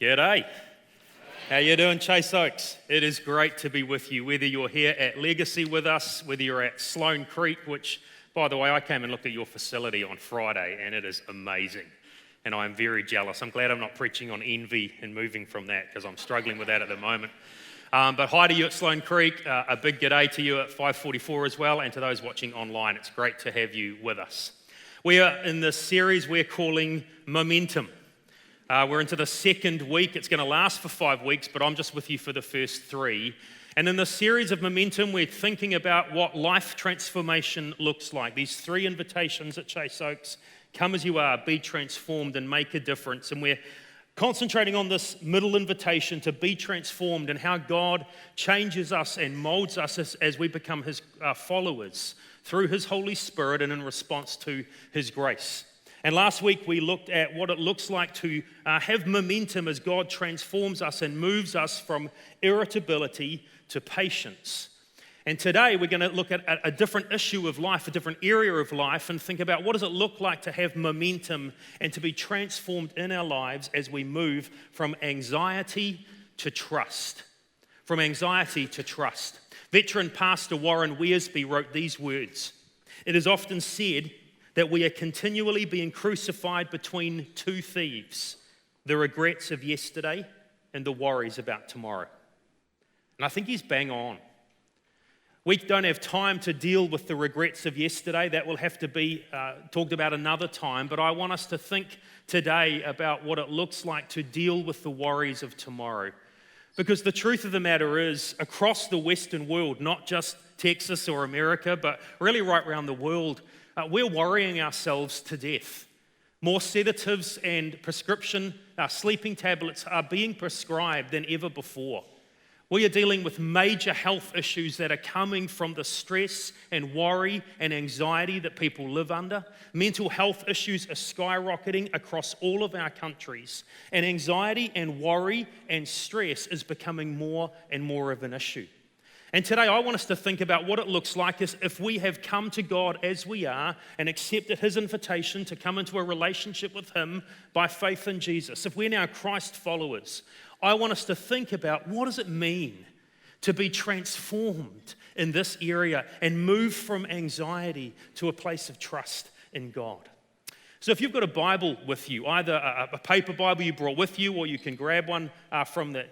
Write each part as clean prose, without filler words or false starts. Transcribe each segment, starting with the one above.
G'day. How you doing, Chase Oaks? It is great to be with you, whether you're here at Legacy with us, whether you're at Sloane Creek, which, by the way, I came and looked at your facility on Friday, and it is amazing. And I'm very jealous. I'm glad I'm not preaching on envy and moving from that, because I'm struggling with that at the moment. But hi to you at Sloane Creek, a big g'day to you at 544 as well, and to those watching online. It's great to have you with us. We are in this series we're calling Momentum. We're into the second week. It's going to last for 5 weeks, but I'm just with you for the first 3. And in this series of Momentum, we're thinking about what life transformation looks like. These 3 invitations at Chase Oaks: come as you are, be transformed, and make a difference. And we're concentrating on this middle invitation to be transformed and how God changes us and molds us as we become His followers through His Holy Spirit and in response to His grace. And last week we looked at what it looks like to have momentum as God transforms us and moves us from irritability to patience. And today we're going to look at a different issue of life, a different area of life, and think about what does it look like to have momentum and to be transformed in our lives as we move from anxiety to trust. From anxiety to trust. Veteran pastor Warren Wiersbe wrote these words: "It is often said that we are continually being crucified between 2 thieves, the regrets of yesterday and the worries about tomorrow." And I think he's bang on. We don't have time to deal with the regrets of yesterday. That will have to be talked about another time. But I want us to think today about what it looks like to deal with the worries of tomorrow. Because the truth of the matter is, across the Western world, not just Texas or America, but really right around the world, we're worrying ourselves to death. More sedatives and prescription sleeping tablets are being prescribed than ever before. We are dealing with major health issues that are coming from the stress and worry and anxiety that people live under. Mental health issues are skyrocketing across all of our countries. And anxiety and worry and stress is becoming more and more of an issue. And today I want us to think about what it looks like as if we have come to God as we are and accepted His invitation to come into a relationship with Him by faith in Jesus. If we're now Christ followers, I want us to think about what does it mean to be transformed in this area and move from anxiety to a place of trust in God. So if you've got a Bible with you, either a paper Bible you brought with you, or you can grab one from the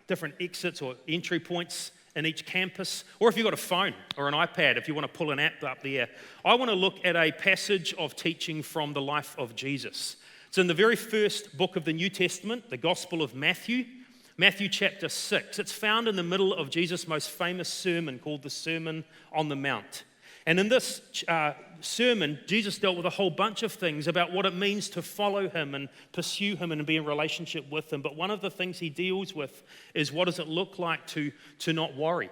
different exits or entry points in each campus, or if you've got a phone or an iPad, if you want to pull an app up there, I want to look at a passage of teaching from the life of Jesus. It's in the very first book of the New Testament, the Gospel of Matthew, Matthew chapter 6. It's found in the middle of Jesus' most famous sermon called the Sermon on the Mount. And in this sermon, Jesus dealt with a whole bunch of things about what it means to follow Him and pursue Him and be in relationship with Him. But one of the things He deals with is what does it look like to not worry,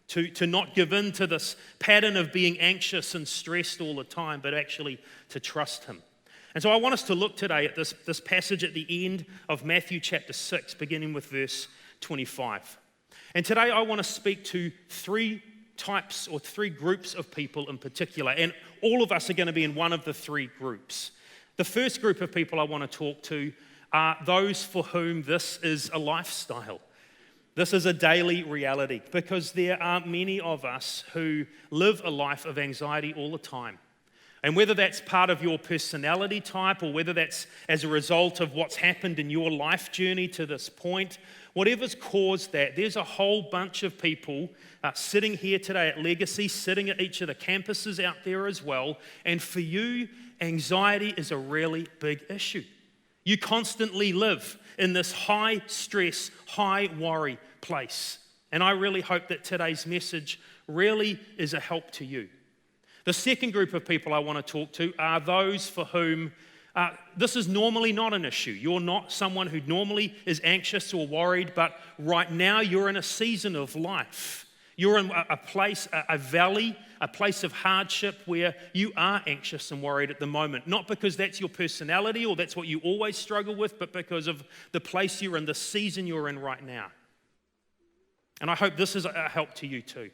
to not give in to this pattern of being anxious and stressed all the time, but actually to trust Him. And so I want us to look today at this passage at the end of Matthew chapter 6, beginning with verse 25. And today I want to speak to 3 types or 3 groups of people in particular, and all of us are going to be in one of the 3 groups. The first group of people I want to talk to are those for whom this is a lifestyle. This is a daily reality, because there are many of us who live a life of anxiety all the time. And whether that's part of your personality type or whether that's as a result of what's happened in your life journey to this point, whatever's caused that, there's a whole bunch of people sitting here today at Legacy, sitting at each of the campuses out there as well. And for you, anxiety is a really big issue. You constantly live in this high stress, high worry place. And I really hope that today's message really is a help to you. The second group of people I want to talk to are those for whom this is normally not an issue. You're not someone who normally is anxious or worried, but right now you're in a season of life. You're in a place, a valley, a place of hardship where you are anxious and worried at the moment. Not because that's your personality or that's what you always struggle with, but because of the place you're in, the season you're in right now. And I hope this is a help to you too.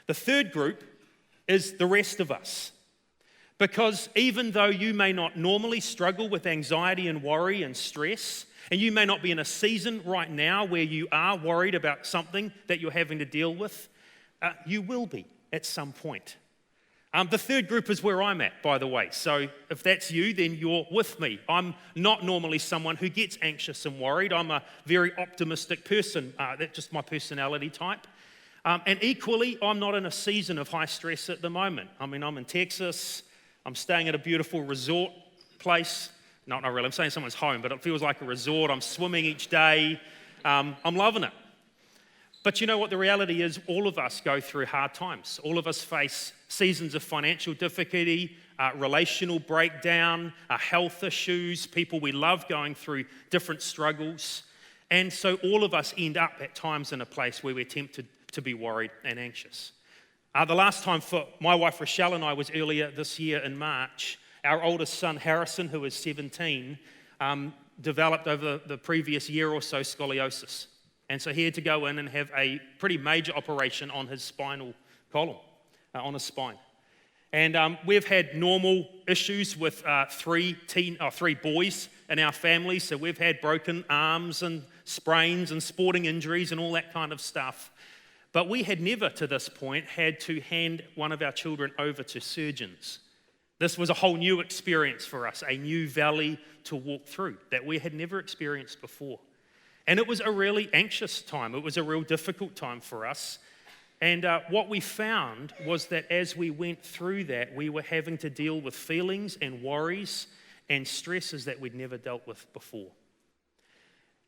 The third group is the rest of us. Because even though you may not normally struggle with anxiety and worry and stress, and you may not be in a season right now where you are worried about something that you're having to deal with, you will be at some point. The third group is where I'm at, by the way. So if that's you, then you're with me. I'm not normally someone who gets anxious and worried. I'm a very optimistic person. That's just my personality type. And equally, I'm not in a season of high stress at the moment. I mean, I'm in Texas. I'm staying at a beautiful resort place. Not really. I'm staying in someone's home, but it feels like a resort. I'm swimming each day. I'm loving it. But you know what the reality is? All of us go through hard times. All of us face seasons of financial difficulty, relational breakdown, health issues, people we love going through different struggles. And so all of us end up at times in a place where we're tempted to be worried and anxious. The last time for my wife Rochelle and I was earlier this year in March. Our oldest son Harrison, who is 17, developed over the previous year or so scoliosis. And so he had to go in and have a pretty major operation on his spinal column, on his spine. And we've had normal issues with three boys in our family. So we've had broken arms and sprains and sporting injuries and all that kind of stuff. But we had never to this point had to hand one of our children over to surgeons. This was a whole new experience for us, a new valley to walk through that we had never experienced before. And it was a really anxious time. It was a real difficult time for us. And what we found was that as we went through that, we were having to deal with feelings and worries and stresses that we'd never dealt with before.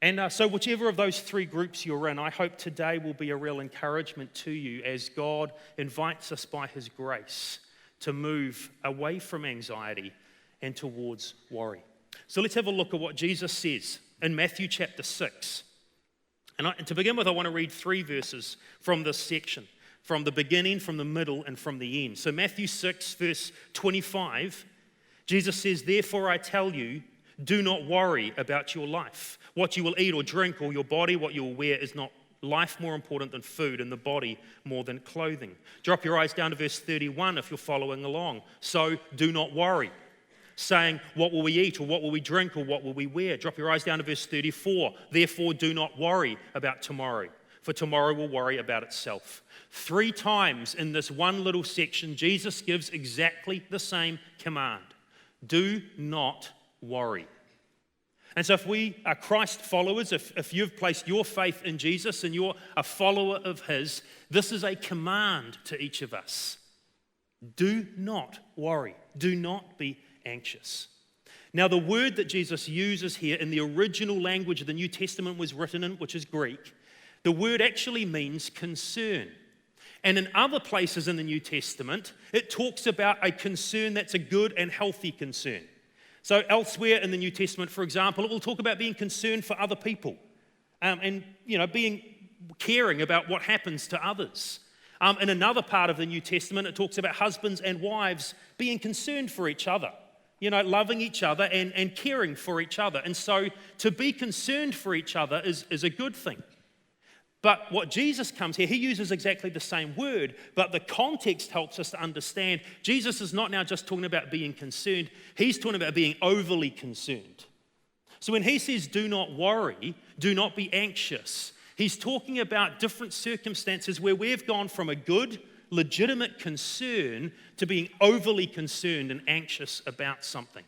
And so whichever of those three groups you're in, I hope today will be a real encouragement to you as God invites us by His grace to move away from anxiety and towards worry. So let's have a look at what Jesus says in Matthew chapter 6. And to begin with, I want to read 3 verses from this section, from the beginning, from the middle, and from the end. So Matthew 6, verse 25, Jesus says, "Therefore I tell you, do not worry about your life, what you will eat or drink, or your body, what you will wear. Is not life more important than food, and the body more than clothing?" Drop your eyes down to verse 31 if you're following along. "So do not worry, saying, what will we eat, or what will we drink, or what will we wear?" Drop your eyes down to verse 34. "Therefore do not worry about tomorrow, for tomorrow will worry about itself." 3 times in this one little section, Jesus gives exactly the same command. Do not worry. And so if we are Christ followers, if you've placed your faith in Jesus and you're a follower of His, this is a command to each of us. Do not worry. Do not be anxious. Now, the word that Jesus uses here in the original language the New Testament was written in, which is Greek, the word actually means concern. And in other places in the New Testament, it talks about a concern that's a good and healthy concern. So elsewhere in the New Testament, for example, it will talk about being concerned for other people and being caring about what happens to others. In another part of the New Testament, it talks about husbands and wives being concerned for each other, loving each other and caring for each other. And so to be concerned for each other is a good thing. But what Jesus comes here, He uses exactly the same word, but the context helps us to understand Jesus is not now just talking about being concerned, He's talking about being overly concerned. So when He says do not worry, do not be anxious, He's talking about different circumstances where we've gone from a good, legitimate concern to being overly concerned and anxious about something.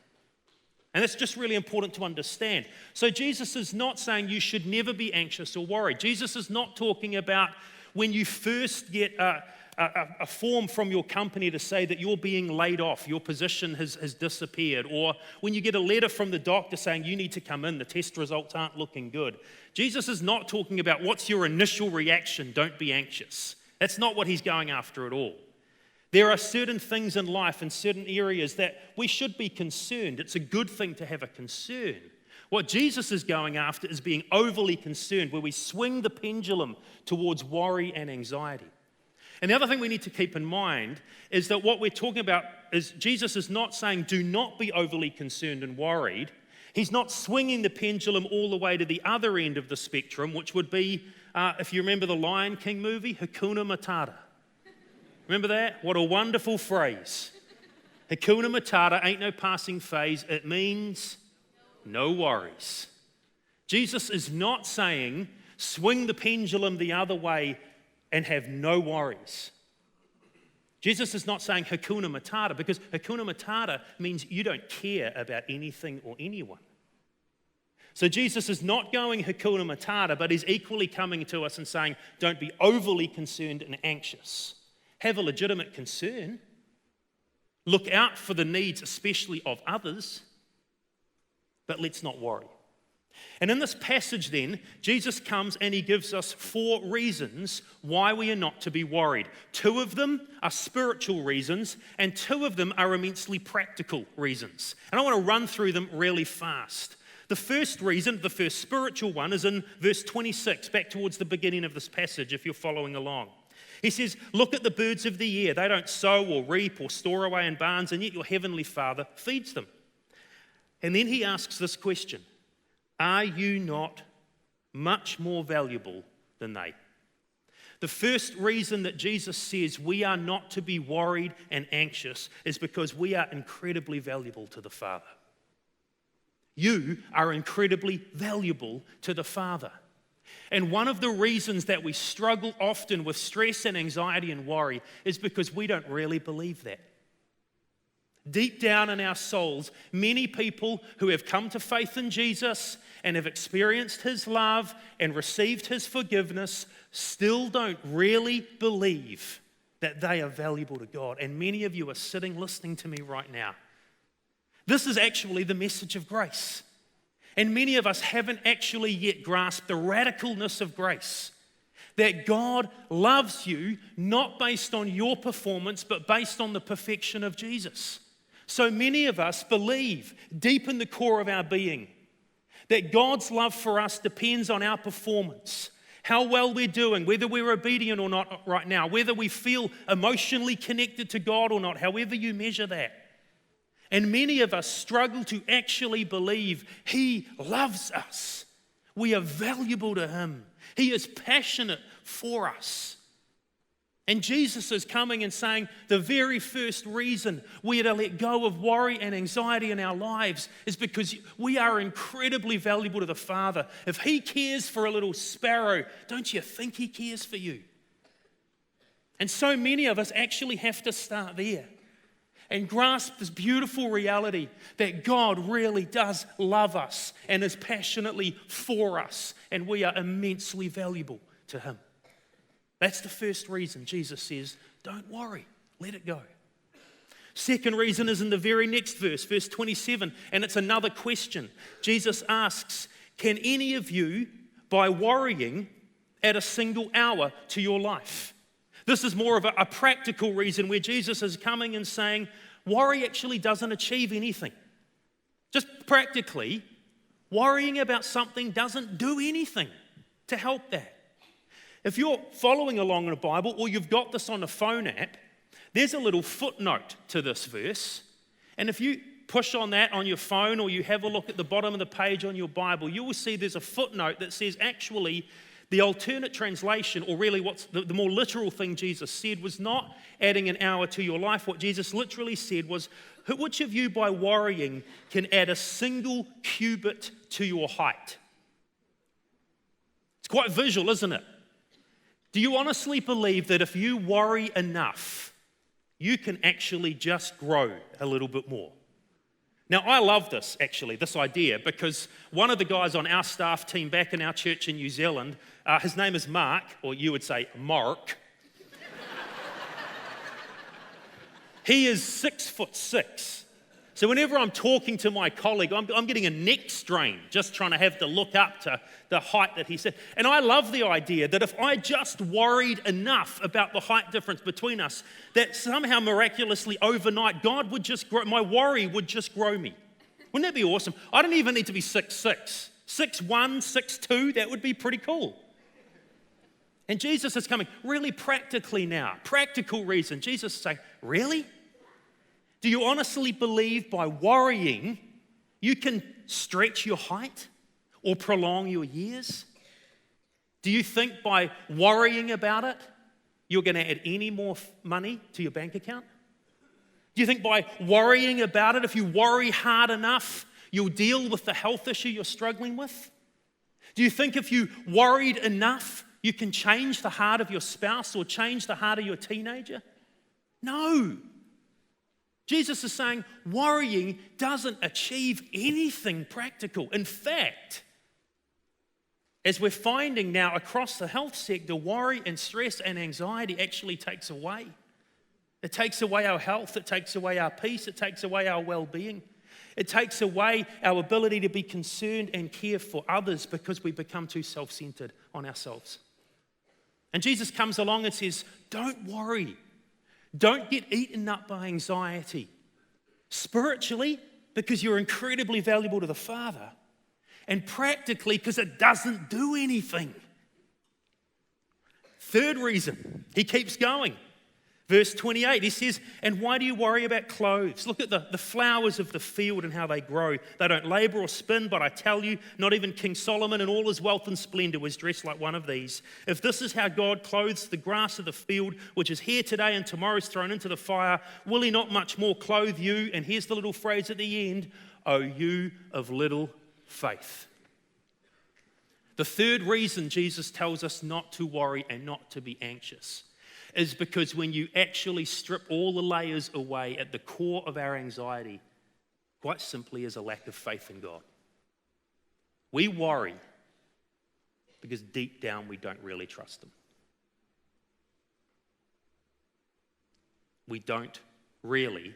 And that's just really important to understand. So Jesus is not saying you should never be anxious or worried. Jesus is not talking about when you first get a form from your company to say that you're being laid off, your position has disappeared, or when you get a letter from the doctor saying you need to come in, the test results aren't looking good. Jesus is not talking about what's your initial reaction, don't be anxious. That's not what He's going after at all. There are certain things in life in certain areas that we should be concerned. It's a good thing to have a concern. What Jesus is going after is being overly concerned, where we swing the pendulum towards worry and anxiety. And the other thing we need to keep in mind is that what we're talking about is Jesus is not saying do not be overly concerned and worried. He's not swinging the pendulum all the way to the other end of the spectrum, which would be, if you remember the Lion King movie, Hakuna Matata. Remember that? What a wonderful phrase. Hakuna Matata ain't no passing phase. It means no worries. Jesus is not saying swing the pendulum the other way and have no worries. Jesus is not saying Hakuna Matata, because Hakuna Matata means you don't care about anything or anyone. So Jesus is not going Hakuna Matata, but he's equally coming to us and saying, don't be overly concerned and anxious. Have a legitimate concern. Look out for the needs, especially of others, but let's not worry. And in this passage then, Jesus comes and he gives us 4 reasons why we are not to be worried. 2 of them are spiritual reasons, and 2 of them are immensely practical reasons. And I want to run through them really fast. The first reason, the first spiritual one, is in verse 26, back towards the beginning of this passage, if you're following along. He says, look at the birds of the air. They don't sow or reap or store away in barns, and yet your heavenly Father feeds them. And then he asks this question, are you not much more valuable than they? The first reason that Jesus says we are not to be worried and anxious is because we are incredibly valuable to the Father. You are incredibly valuable to the Father. And one of the reasons that we struggle often with stress and anxiety and worry is because we don't really believe that. Deep down in our souls, many people who have come to faith in Jesus and have experienced his love and received his forgiveness still don't really believe that they are valuable to God. And many of you are sitting listening to me right now. This is actually the message of grace. And many of us haven't actually yet grasped the radicalness of grace. That God loves you not based on your performance, but based on the perfection of Jesus. So many of us believe deep in the core of our being that God's love for us depends on our performance, how well we're doing, whether we're obedient or not right now, whether we feel emotionally connected to God or not, however you measure that. And many of us struggle to actually believe he loves us. We are valuable to him. He is passionate for us. And Jesus is coming and saying the very first reason we are to let go of worry and anxiety in our lives is because we are incredibly valuable to the Father. If he cares for a little sparrow, don't you think he cares for you? And so many of us actually have to start there and grasp this beautiful reality that God really does love us and is passionately for us, and we are immensely valuable to him. That's the first reason Jesus says, don't worry, let it go. Second reason is in the very next verse, verse 27, and it's another question. Jesus asks, can any of you, by worrying, add a single hour to your life? This is more of a practical reason where Jesus is coming and saying, worry actually doesn't achieve anything. Just practically, worrying about something doesn't do anything to help that. If you're following along in a Bible or you've got this on a phone app, there's a little footnote to this verse. And if you push on that on your phone or you have a look at the bottom of the page on your Bible, you will see there's a footnote that says actually the alternate translation, or really what's the more literal thing Jesus said, was not adding an hour to your life. What Jesus literally said was, which of you by worrying can add a single cubit to your height? It's quite visual, isn't it? Do you honestly believe that if you worry enough, you can actually just grow a little bit more? Now, I love this, actually, this idea, because one of the guys on our staff team back in our church in New Zealand, his name is Mark, or you would say Mark. He is 6'6". So whenever I'm talking to my colleague, I'm getting a neck strain just trying to have to look up to the height that he said. And I love the idea that if I just worried enough about the height difference between us, that somehow miraculously overnight, God would just grow, my worry would just grow me. Wouldn't that be awesome? I don't even need to be 6'6". 6'1", 6'2", that would be pretty cool. And Jesus is coming really practically now, practical reason. Jesus is saying, really? Do you honestly believe by worrying you can stretch your height or prolong your years? Do you think by worrying about it you're going to add any more money to your bank account? Do you think by worrying about it, if you worry hard enough, you'll deal with the health issue you're struggling with? Do you think if you worried enough, you can change the heart of your spouse or change the heart of your teenager? No. Jesus is saying worrying doesn't achieve anything practical. In fact, as we're finding now across the health sector, worry and stress and anxiety actually takes away. It takes away our health, it takes away our peace, it takes away our well-being. It takes away our ability to be concerned and care for others because we become too self-centered on ourselves. And Jesus comes along and says, don't worry. Don't get eaten up by anxiety. Spiritually, because you're incredibly valuable to the Father. And practically, because it doesn't do anything. Third reason, he keeps going. Verse 28, he says, and why do you worry about clothes? Look at the flowers of the field and how they grow. They don't labor or spin, but I tell you, not even King Solomon in all his wealth and splendor was dressed like one of these. If this is how God clothes the grass of the field, which is here today and tomorrow is thrown into the fire, will he not much more clothe you? And here's the little phrase at the end, O you of little faith. The third reason Jesus tells us not to worry and not to be anxious is because when you actually strip all the layers away, at the core of our anxiety, quite simply, is a lack of faith in God. We worry because deep down we don't really trust Him. We don't really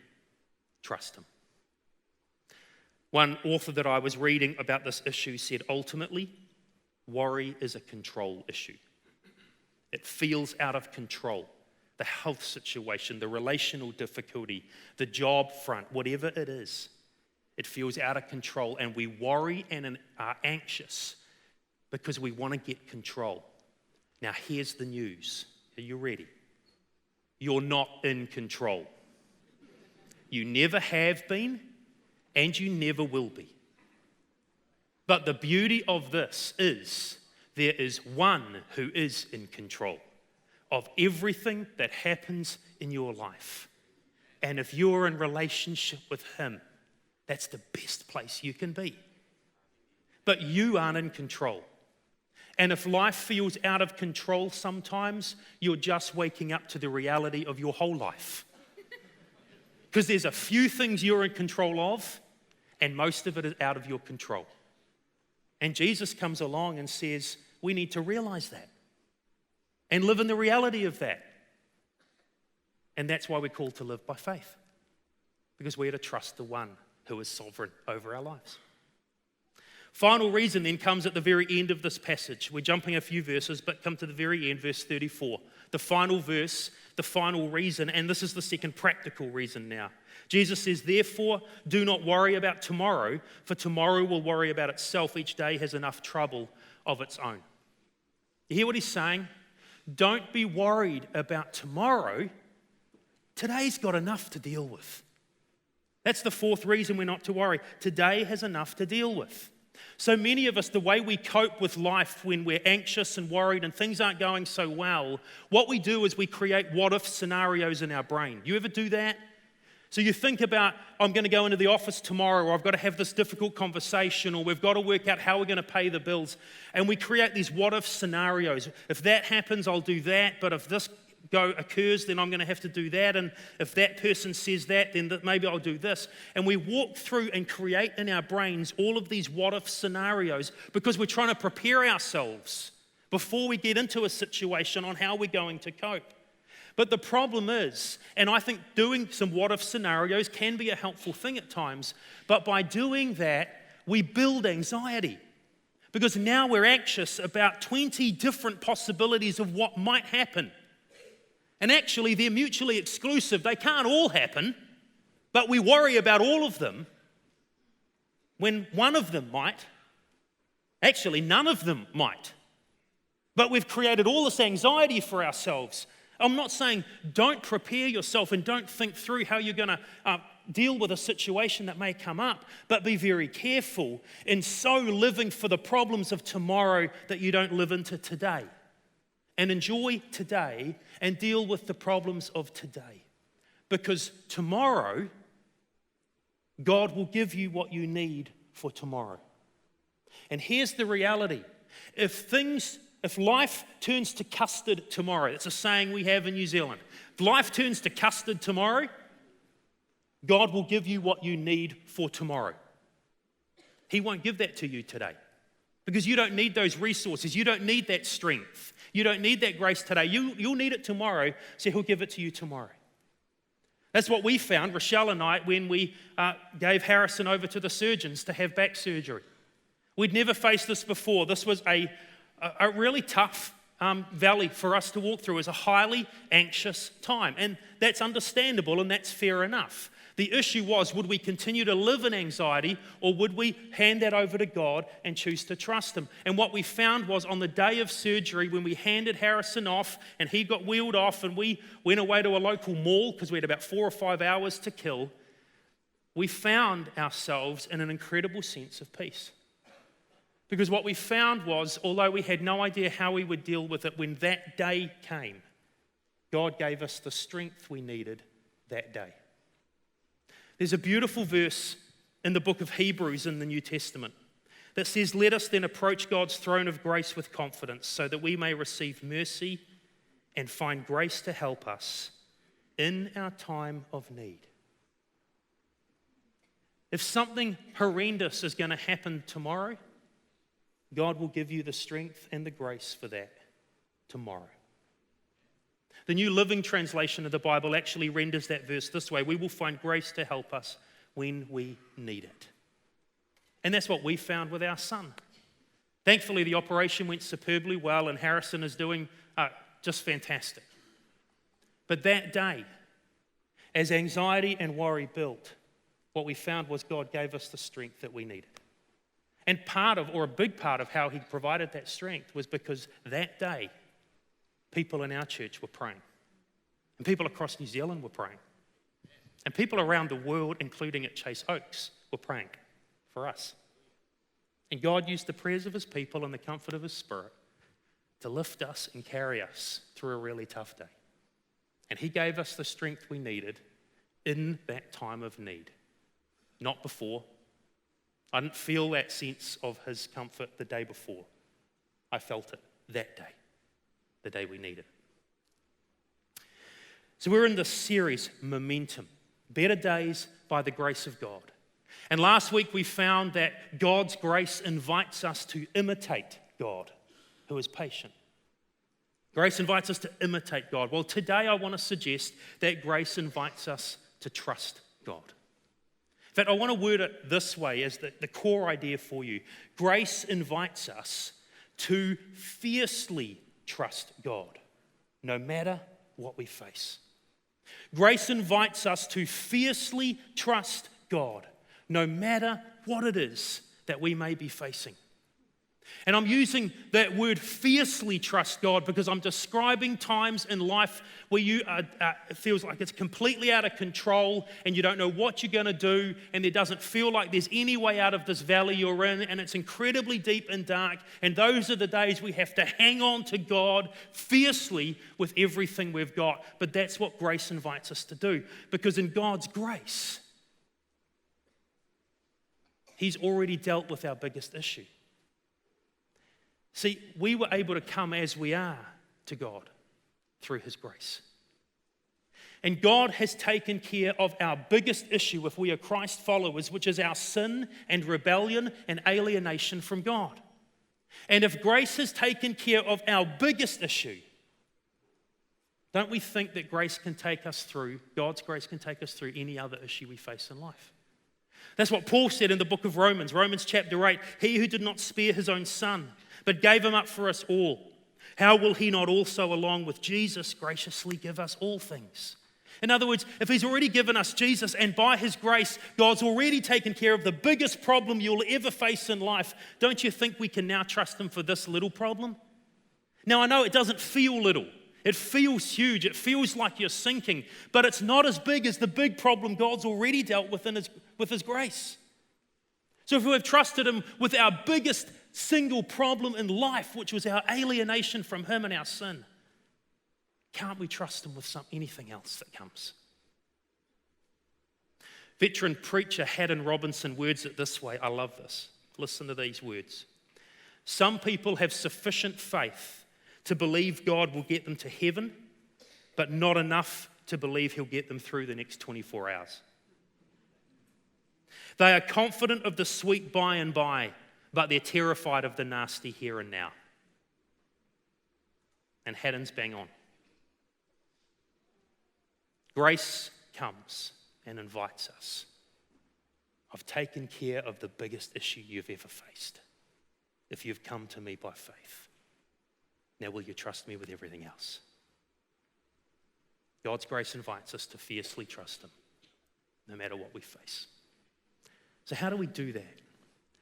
trust Him. One author that I was reading about this issue said, ultimately, worry is a control issue. It feels out of control. The health situation, the relational difficulty, the job front, whatever it is, it feels out of control. And we worry and are anxious because we want to get control. Now, here's the news. Are you ready? You're not in control. You never have been, and you never will be. But the beauty of this is there is one who is in control of everything that happens in your life. And if you're in relationship with Him, that's the best place you can be. But you aren't in control. And if life feels out of control sometimes, you're just waking up to the reality of your whole life. Because there's a few things you're in control of, and most of it is out of your control. And Jesus comes along and says, we need to realize that and live in the reality of that. And that's why we're called to live by faith, because we're to trust the one who is sovereign over our lives. Final reason then comes at the very end of this passage. We're jumping a few verses, but come to the very end, verse 34. The final verse, the final reason, and this is the second practical reason now. Jesus says, therefore, do not worry about tomorrow, for tomorrow will worry about itself. Each day has enough trouble of its own. You hear what he's saying? Don't be worried about tomorrow. Today's got enough to deal with. That's the fourth reason we're not to worry. Today has enough to deal with. So many of us, the way we cope with life when we're anxious and worried and things aren't going so well, what we do is we create what-if scenarios in our brain. You ever do that? So you think about, I'm going to go into the office tomorrow, or I've got to have this difficult conversation, or we've got to work out how we're going to pay the bills. And we create these what-if scenarios. If that happens, I'll do that. But if this occurs, then I'm going to have to do that. And if that person says that, then maybe I'll do this. And we walk through and create in our brains all of these what-if scenarios because we're trying to prepare ourselves before we get into a situation on how we're going to cope. But the problem is, and I think doing some what-if scenarios can be a helpful thing at times, but by doing that, we build anxiety. Because now we're anxious about 20 different possibilities of what might happen. And actually, they're mutually exclusive. They can't all happen, but we worry about all of them when one of them might. Actually, none of them might. But we've created all this anxiety for ourselves. I'm not saying don't prepare yourself and don't think through how you're going to deal with a situation that may come up, but be very careful in so living for the problems of tomorrow that you don't live into today. And enjoy today and deal with the problems of today. Because tomorrow, God will give you what you need for tomorrow. And here's the reality. If life turns to custard tomorrow, that's a saying we have in New Zealand. If life turns to custard tomorrow, God will give you what you need for tomorrow. He won't give that to you today because you don't need those resources. You don't need that strength. You don't need that grace today. You'll need it tomorrow, so He'll give it to you tomorrow. That's what we found, Rochelle and I, when we gave Harrison over to the surgeons to have back surgery. We'd never faced this before. This was a really tough valley for us to walk through. It was a highly anxious time, and that's understandable and that's fair enough. The issue was, would we continue to live in anxiety, or would we hand that over to God and choose to trust Him? And what we found was, on the day of surgery, when we handed Harrison off and he got wheeled off and we went away to a local mall because we had about 4 or 5 hours to kill, we found ourselves in an incredible sense of peace. Because what we found was, although we had no idea how we would deal with it, when that day came, God gave us the strength we needed that day. There's a beautiful verse in the book of Hebrews in the New Testament that says, "Let us then approach God's throne of grace with confidence so that we may receive mercy and find grace to help us in our time of need." If something horrendous is going to happen tomorrow, God will give you the strength and the grace for that tomorrow. The New Living Translation of the Bible actually renders that verse this way: "We will find grace to help us when we need it." And that's what we found with our son. Thankfully, the operation went superbly well, and Harrison is doing just fantastic. But that day, as anxiety and worry built, what we found was God gave us the strength that we needed. And a big part of how He provided that strength was because that day, people in our church were praying. And people across New Zealand were praying. And people around the world, including at Chase Oaks, were praying for us. And God used the prayers of His people and the comfort of His Spirit to lift us and carry us through a really tough day. And He gave us the strength we needed in that time of need, not before. I didn't feel that sense of His comfort the day before. I felt it that day, the day we needed it. So we're in this series, Momentum, Better Days by the Grace of God. And last week we found that God's grace invites us to imitate God, who is patient. Grace invites us to imitate God. Well, today I want to suggest that grace invites us to trust God. In fact, I want to word it this way as the core idea for you. Grace invites us to fiercely trust God, no matter what we face. Grace invites us to fiercely trust God, no matter what it is that we may be facing. And I'm using that word fiercely trust God because I'm describing times in life where it feels like it's completely out of control and you don't know what you're going to do, and there doesn't feel like there's any way out of this valley you're in, and it's incredibly deep and dark. And those are the days we have to hang on to God fiercely with everything we've got. But that's what grace invites us to do, because in God's grace, He's already dealt with our biggest issue. See, we were able to come as we are to God through His grace. And God has taken care of our biggest issue if we are Christ followers, which is our sin and rebellion and alienation from God. And if grace has taken care of our biggest issue, don't we think that grace can take us through, God's grace can take us through any other issue we face in life? That's what Paul said in the book of Romans chapter 8. "He who did not spare His own Son, but gave Him up for us all, how will He not also, along with Jesus, graciously give us all things?" In other words, if He's already given us Jesus, and by His grace, God's already taken care of the biggest problem you'll ever face in life, don't you think we can now trust Him for this little problem? Now, I know it doesn't feel little. It feels huge. It feels like you're sinking, but it's not as big as the big problem God's already dealt with with His grace. So if we've trusted Him with our biggest single problem in life, which was our alienation from Him and our sin, can't we trust Him with anything else that comes? Veteran preacher Haddon Robinson words it this way. I love this. Listen to these words. Some people have sufficient faith to believe God will get them to heaven, but not enough to believe he'll get them through the next 24 hours. They are confident of the sweet by and by, but they're terrified of the nasty here and now. And Haddon's bang on. Grace comes and invites us. I've taken care of the biggest issue you've ever faced. If you've come to me by faith, now will you trust me with everything else? God's grace invites us to fiercely trust him, no matter what we face. So how do we do that?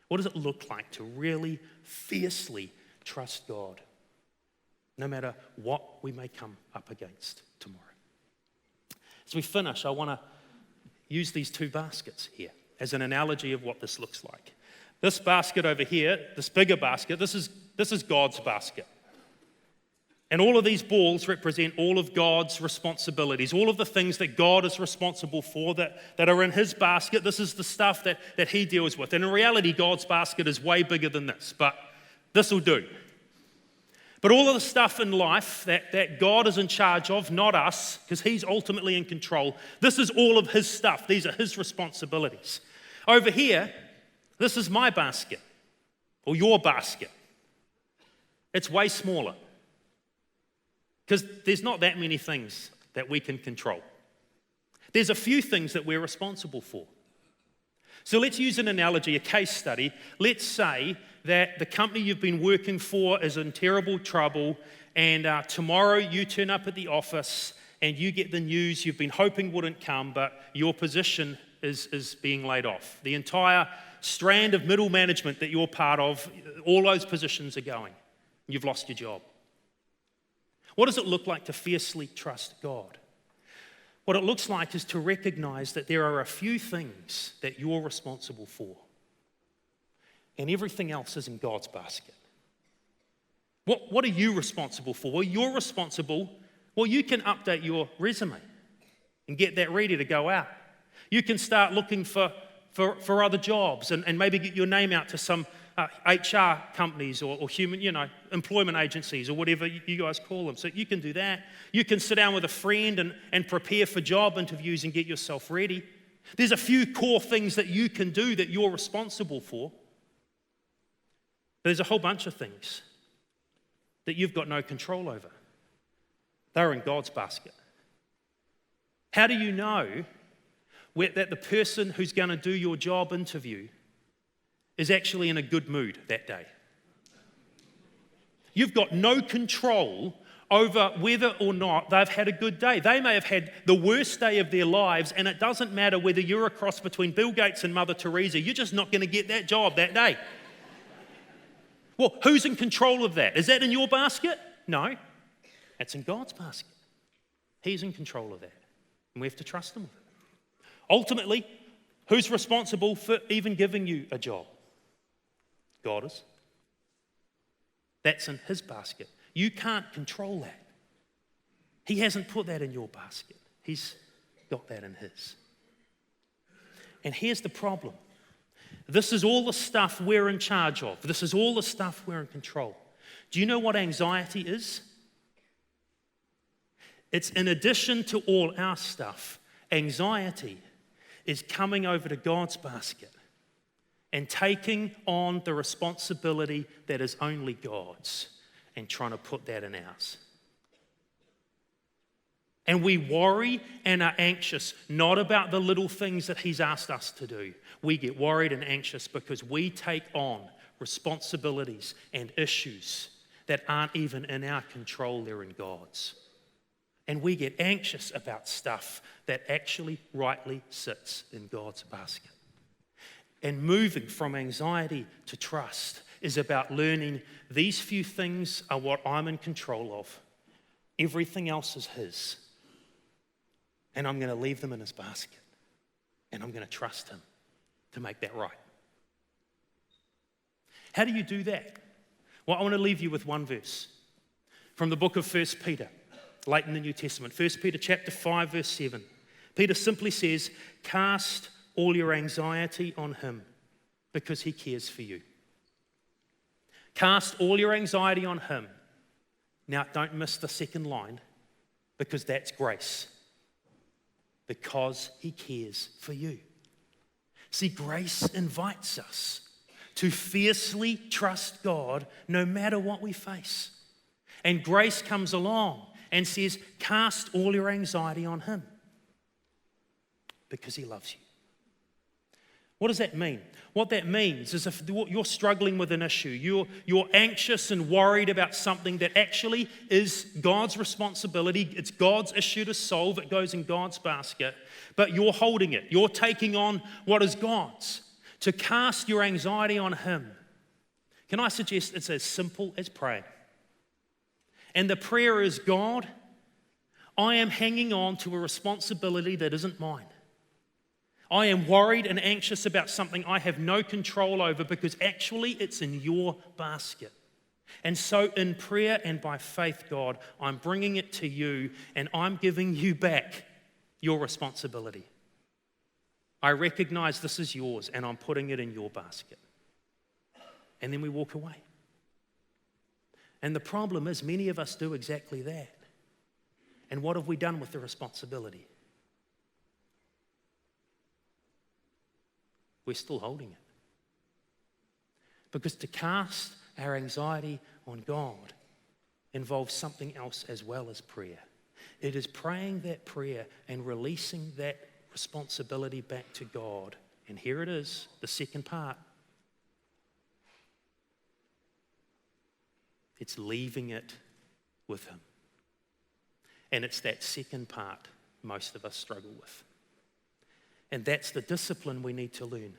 What does it look like to really fiercely trust God, no matter what we may come up against tomorrow? As we finish, I want to use these two baskets here as an analogy of what this looks like. This basket over here, this bigger basket, this is God's basket. And all of these balls represent all of God's responsibilities, all of the things that God is responsible for that are in his basket. This is the stuff that he deals with. And in reality, God's basket is way bigger than this, but this will do. But all of the stuff in life that God is in charge of, not us, because he's ultimately in control, this is all of his stuff. These are his responsibilities. Over here, this is my basket, or your basket. It's way smaller, because there's not that many things that we can control. There's a few things that we're responsible for. So let's use an analogy, a case study. Let's say that the company you've been working for is in terrible trouble, and tomorrow you turn up at the office and you get the news you've been hoping wouldn't come, but your position is being laid off. The entire strand of middle management that you're part of, all those positions are going. You've lost your job. What does it look like to fiercely trust God? What it looks like is to recognize that there are a few things that you're responsible for, and everything else is in God's basket. What are you responsible for? Well, you're responsible. Well, you can update your resume and get that ready to go out. You can start looking for other jobs and maybe get your name out to some HR companies or human, employment agencies or whatever you guys call them. So you can do that. You can sit down with a friend and prepare for job interviews and get yourself ready. There's a few core things that you can do that you're responsible for. But there's a whole bunch of things that you've got no control over. They're in God's basket. How do you know that the person who's going to do your job interview is actually in a good mood that day? You've got no control over whether or not they've had a good day. They may have had the worst day of their lives, and it doesn't matter whether you're a cross between Bill Gates and Mother Teresa, you're just not going to get that job that day. Well, who's in control of that? Is that in your basket? No, that's in God's basket. He's in control of that, and we have to trust him with it. Ultimately, who's responsible for even giving you a job? God is. That's in his basket. You can't control that. He hasn't put that in your basket. He's got that in his. And here's the problem. This is all the stuff we're in charge of. This is all the stuff we're in control. Do you know what anxiety is? It's in addition to all our stuff. Anxiety is coming over to God's basket and taking on the responsibility that is only God's and trying to put that in ours. And we worry and are anxious, not about the little things that he's asked us to do. We get worried and anxious because we take on responsibilities and issues that aren't even in our control, they're in God's. And we get anxious about stuff that actually rightly sits in God's basket. And moving from anxiety to trust is about learning these few things are what I'm in control of. Everything else is his. And I'm going to leave them in his basket. And I'm going to trust him to make that right. How do you do that? Well, I want to leave you with one verse from the book of 1 Peter, late in the New Testament. 1 Peter chapter 5, verse 7. Peter simply says, cast all your anxiety on him because he cares for you. Cast all your anxiety on him. Now, don't miss the second line, because that's grace. Because he cares for you. See, grace invites us to fiercely trust God no matter what we face. And grace comes along and says, cast all your anxiety on him because he loves you. What does that mean? What that means is if you're struggling with an issue, you're anxious and worried about something that actually is God's responsibility, it's God's issue to solve, it goes in God's basket, but you're holding it, you're taking on what is God's, to cast your anxiety on him. Can I suggest it's as simple as praying? And the prayer is, God, I am hanging on to a responsibility that isn't mine. I am worried and anxious about something I have no control over because actually it's in your basket. And so in prayer and by faith, God, I'm bringing it to you and I'm giving you back your responsibility. I recognize this is yours and I'm putting it in your basket. And then we walk away. And the problem is many of us do exactly that. And what have we done with the responsibility? We're still holding it. Because to cast our anxiety on God involves something else as well as prayer. It is praying that prayer and releasing that responsibility back to God. And here it is, the second part. It's leaving it with him. And it's that second part most of us struggle with. And that's the discipline we need to learn.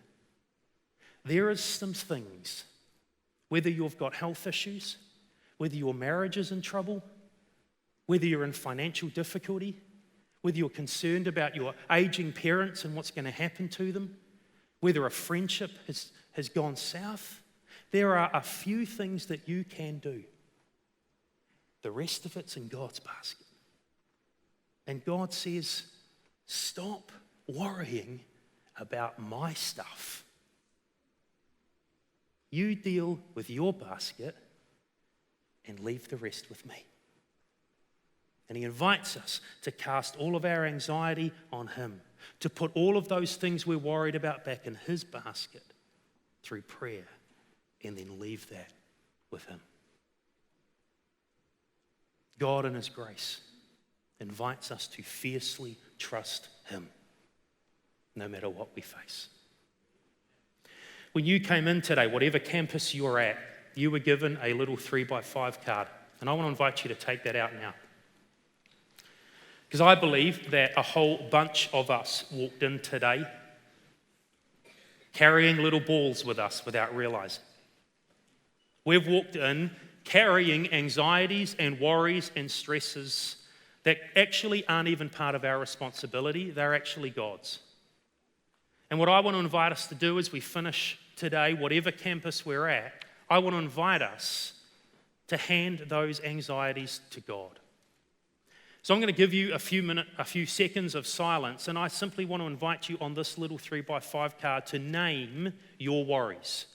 There are some things, whether you've got health issues, whether your marriage is in trouble, whether you're in financial difficulty, whether you're concerned about your aging parents and what's going to happen to them, whether a friendship has gone south, there are a few things that you can do. The rest of it's in God's basket. And God says, stop worrying about my stuff. You deal with your basket and leave the rest with me. And he invites us to cast all of our anxiety on him, to put all of those things we're worried about back in his basket through prayer, and then leave that with him. God in his grace invites us to fiercely trust him, no matter what we face. When you came in today, whatever campus you're at, you were given a little 3x5 card. And I want to invite you to take that out now. Because I believe that a whole bunch of us walked in today carrying little balls with us without realizing. We've walked in carrying anxieties and worries and stresses that actually aren't even part of our responsibility. They're actually God's. And what I want to invite us to do as we finish today, whatever campus we're at, I want to invite us to hand those anxieties to God. So I'm going to give you a few seconds of silence, and I simply want to invite you on this little 3x5 card to name your worries.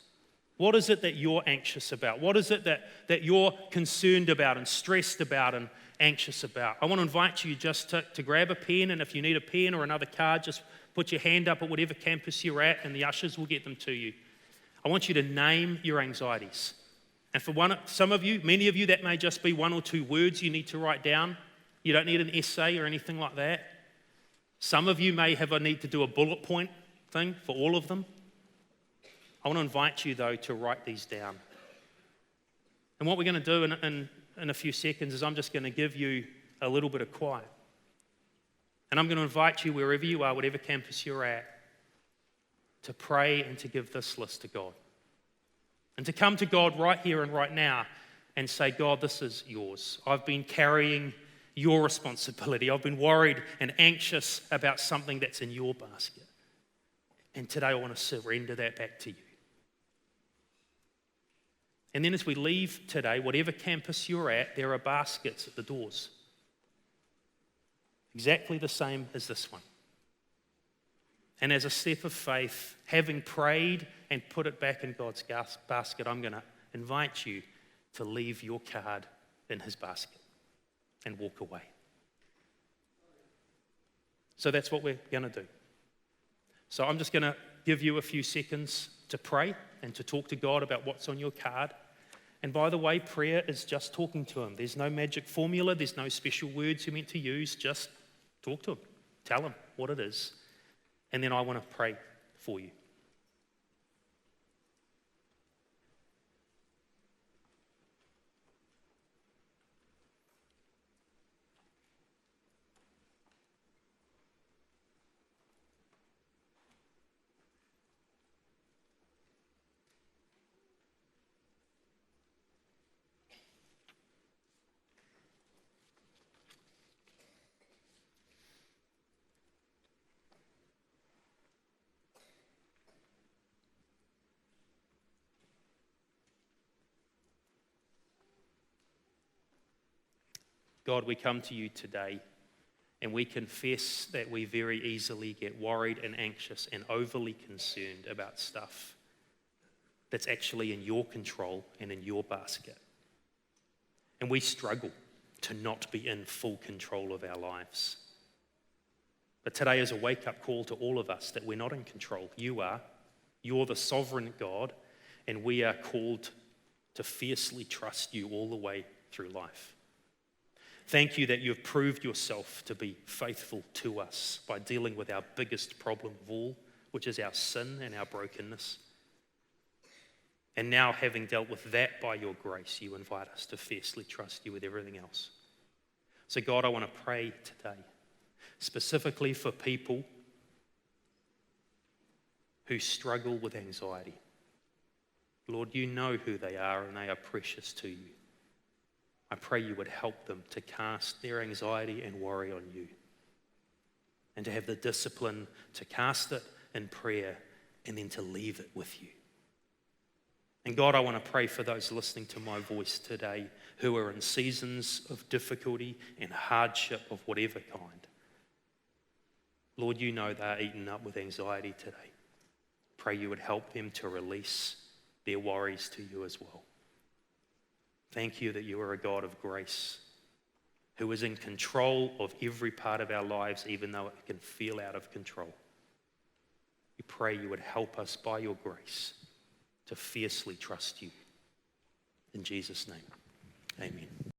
What is it that you're anxious about? What is it that you're concerned about and stressed about and anxious about? I want to invite you just to grab a pen, and if you need a pen or another card, just put your hand up at whatever campus you're at, and the ushers will get them to you. I want you to name your anxieties. And for some of you, many of you, that may just be one or two words you need to write down. You don't need an essay or anything like that. Some of you may have a need to do a bullet point thing for all of them. I want to invite you, though, to write these down. And what we're going to do in a few seconds is I'm just going to give you a little bit of quiet. And I'm going to invite you, wherever you are, whatever campus you're at, to pray and to give this list to God. And to come to God right here and right now and say, God, this is yours. I've been carrying your responsibility. I've been worried and anxious about something that's in your basket. And today I want to surrender that back to you. And then as we leave today, whatever campus you're at, there are baskets at the doors. Exactly the same as this one. And as a step of faith, having prayed and put it back in God's basket, I'm going to invite you to leave your card in his basket and walk away. So that's what we're going to do. So I'm just going to give you a few seconds to pray and to talk to God about what's on your card. And by the way, prayer is just talking to him. There's no magic formula. There's no special words you're meant to use. Just talk to him. Tell him what it is. And then I want to pray for you. God, we come to you today and we confess that we very easily get worried and anxious and overly concerned about stuff that's actually in your control and in your basket. And we struggle to not be in full control of our lives. But today is a wake-up call to all of us that we're not in control. You are. You're the sovereign God, and we are called to fiercely trust you all the way through life. Thank you that you have proved yourself to be faithful to us by dealing with our biggest problem of all, which is our sin and our brokenness. And now, having dealt with that by your grace, you invite us to fiercely trust you with everything else. So God, I want to pray today, specifically for people who struggle with anxiety. Lord, you know who they are and they are precious to you. I pray you would help them to cast their anxiety and worry on you and to have the discipline to cast it in prayer and then to leave it with you. And God, I want to pray for those listening to my voice today who are in seasons of difficulty and hardship of whatever kind. Lord, you know they're eaten up with anxiety today. Pray you would help them to release their worries to you as well. Thank you that you are a God of grace who is in control of every part of our lives, even though it can feel out of control. We pray you would help us by your grace to fiercely trust you. In Jesus' name, amen.